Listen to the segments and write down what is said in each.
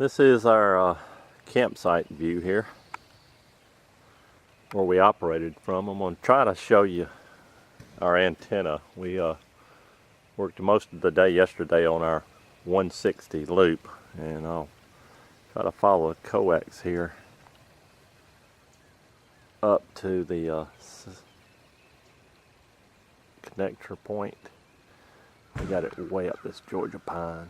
This is our campsite view here, where we operated from. I'm going to try to show you our antenna. We worked most of the day yesterday on our 160 loop, and I'll try to follow a coax here up to the connector point. We got it way up this Georgia pine.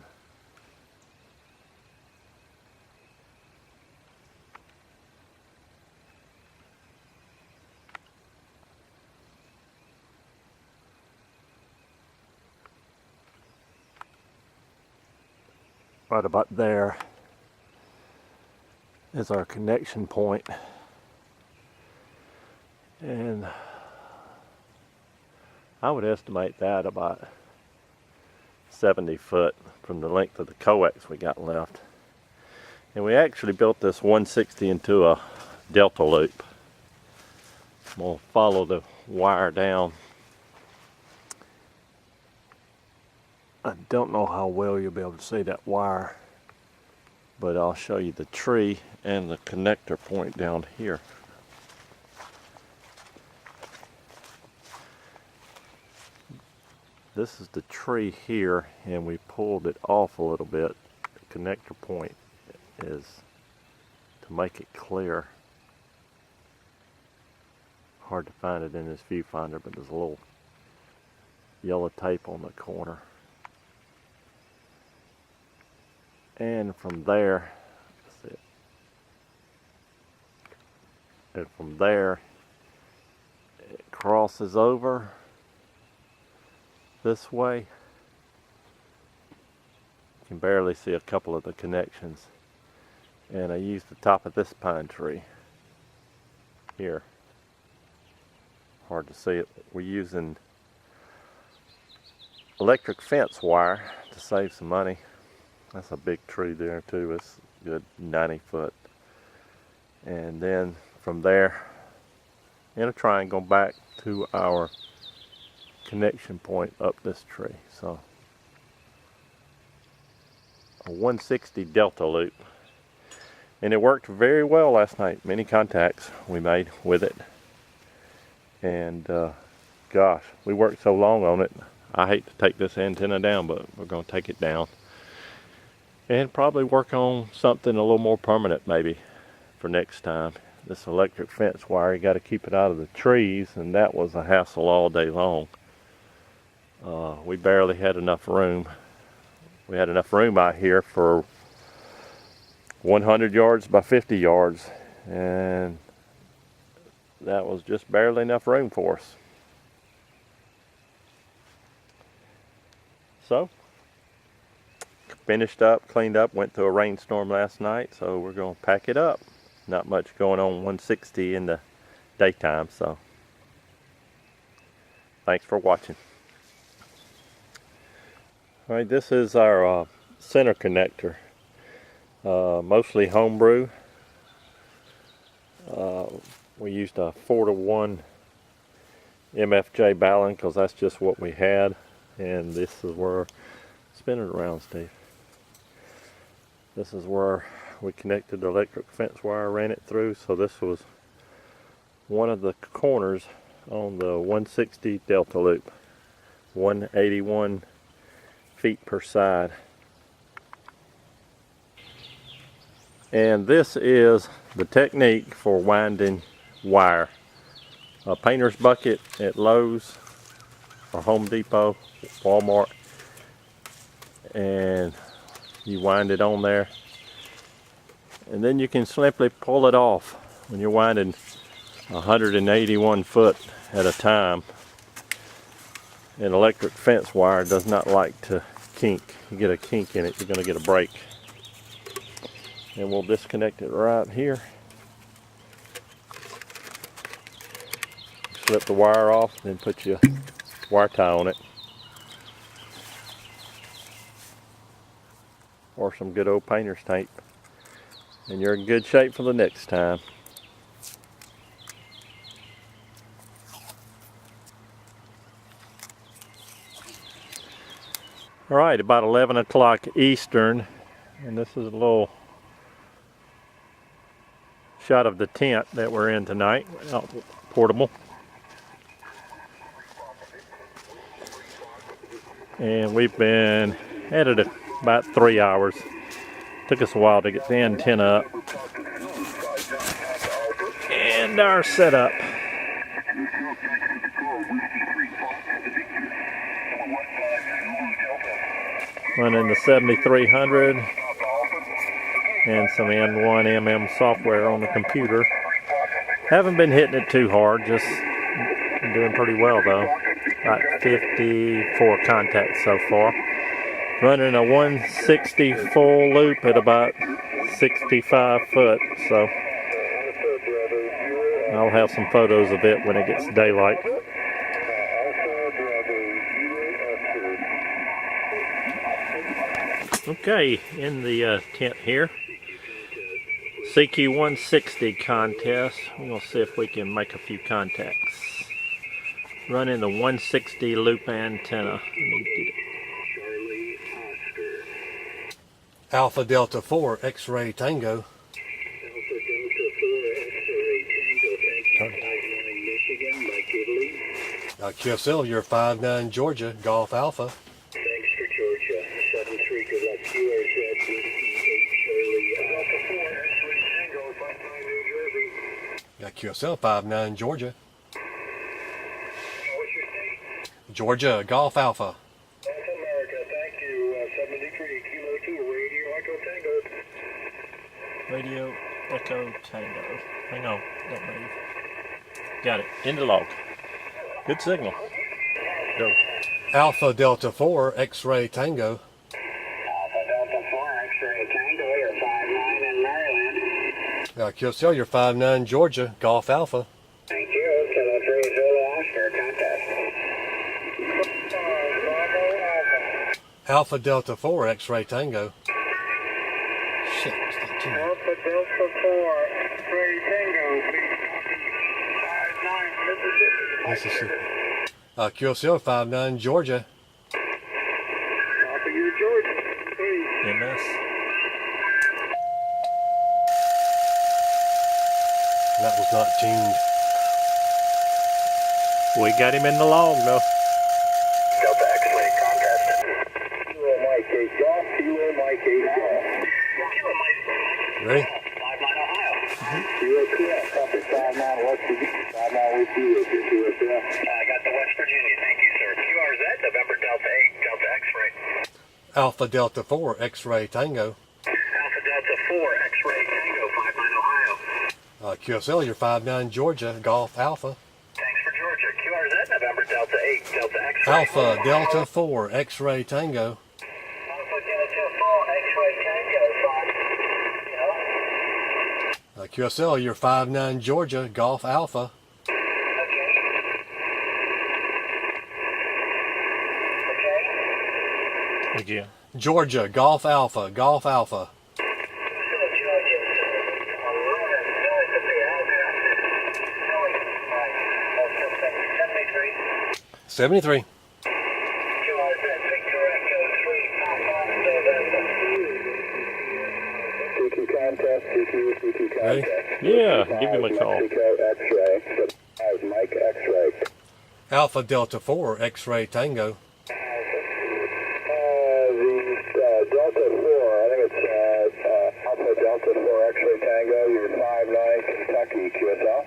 Right about there is our connection point, and I would estimate that about 70 foot from the length of the coax we got left. And we actually built this 160 into a delta loop. We'll follow the wire down. I don't know how well you'll be able to see that wire, but I'll show you the tree and the connector point down here. This is the tree here, and we pulled it off a little bit. The connector point is to make it clear. Hard to find it in this viewfinder, but there's a little yellow tape on the corner. And from there, that's it. And from there, it crosses over this way. You can barely see a couple of the connections. And I used the top of this pine tree here. Hard to see it. We're using electric fence wire to save some money. That's a big tree there too. It's a good 90 foot. And then from there, in a triangle back to our connection point up this tree. So a 160 delta loop. And it worked very well last night. Many contacts we made with it. And gosh, we worked so long on it. I hate to take this antenna down, but we're going to take it down. And probably work on something a little more permanent maybe for next time. This electric fence wire, you got to keep it out of the trees, and that was a hassle all day long. We barely had enough room. We had enough room out here for 100 yards by 50 yards, and that was just barely enough room for us. So finished up, cleaned up, went through a rainstorm last night, so we're going to pack it up. Not much going on 160 in the daytime, so thanks for watching. Alright, this is our center connector. Mostly homebrew. We used a 4-to-1 MFJ balun because that's just what we had. And this is where, spin it around, Steve. This is where we connected the electric fence wire, ran it through. So this was one of the corners on the 160 delta loop. 181 feet per side. And this is the technique for winding wire. A painter's bucket at Lowe's or Home Depot, Walmart, and you wind it on there, and then you can simply pull it off when you're winding 181 foot at a time. An electric fence wire does not like to kink. You get a kink in it, you're going to get a break. And we'll disconnect it right here. Slip the wire off, then put your wire tie on it. Or some good old painter's tape. And you're in good shape for the next time. Alright, about 11 o'clock Eastern, and this is a little shot of the tent that we're in tonight, portable. And we've been at it about 3 hours. Took us a while to get the antenna up. And our setup. Running the 7300 and some N1MM software on the computer. Haven't been hitting it too hard, just doing pretty well though. About 54 contacts so far. Running a 160 full loop at about 65 foot, so I'll have some photos of it when it gets daylight. Okay, in the tent here, CQ 160 contest. We're going to see if we can make a few contacts. Running the 160 loop antenna. Alpha Delta 4 X-Ray Tango. QSL, you're 59 Georgia, Golf Alpha. Thanks for Georgia. 73, good luck. QRZ, Whiskey 8, Charlie. QSL, 59 Georgia. What's your state? Georgia, Golf Alpha. North America, thank you. 73, Kilo 2, Radio Echo Radio Tango. Echo Tango. Hang on, don't move. Got it. End of log. Good signal. Go. Alpha Delta 4 X-Ray Tango. Alpha Delta 4, X-Ray Tango, you're 59 in Maryland. QSL, you're 59 Georgia, Golf Alpha. Thank you. Kilo 3, Zulu Oscar, contest. Alpha Delta 4 X-Ray Tango. Shit, it's not too much. Alpha Delta 4, X-Ray Tango, 59, Mississippi. Mississippi. QSL, 59 Georgia. Copy your Georgia, please. MS. That was not tuned. We got him in the log though. Delta X-ray contest. Kilo Mike 8 Golf, Kilo Mike 8 Golf. Kilo Mike 8 Ready? 59 Ohio. Kilo 2F, copy 59 West Virginia. 59 West Virginia. I got the West Virginia, thank you, sir. QRZ, November Delta 8, Delta X-ray. Alpha Delta 4 X-Ray Tango. Alpha Delta 4, X-ray Tango, 59 Ohio. QSL, you're 59 Georgia, Golf Alpha. Thanks for Georgia. QRZ, November Delta 8, Delta X-ray. Alpha Delta 4 X-Ray Tango. Alpha Delta 4, X-ray Tango, 5. QSL, you're 59 Georgia, Golf Alpha. Again. Georgia, Golf Alpha, Golf Alpha. 73. Ready? Yeah, give him a call. Mike X-ray. Alpha Delta 4 X-Ray Tango. Delta 4, I think it's Alpha Delta 4 X-ray Tango, you're 59 Kentucky, QSL.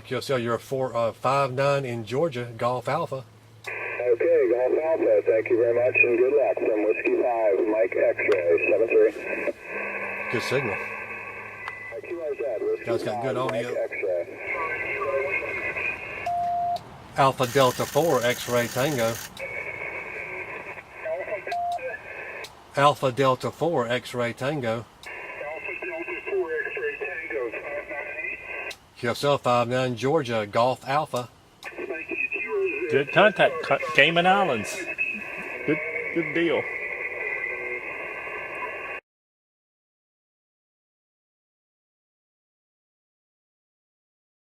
QSL, you're 59 in Georgia, Golf Alpha. Okay, Golf Alpha, thank you very much and good luck. From Whiskey 5, Mike X-ray, 73. Good signal. Guys got good audio. Alpha Delta 4 X-Ray Tango. Alpha Delta 4 X-Ray Tango. Alpha Delta 4 X-ray Tango, 598. QSL, 59 Georgia, Golf Alpha. Thank you. Good contact, Cayman Islands. Good deal.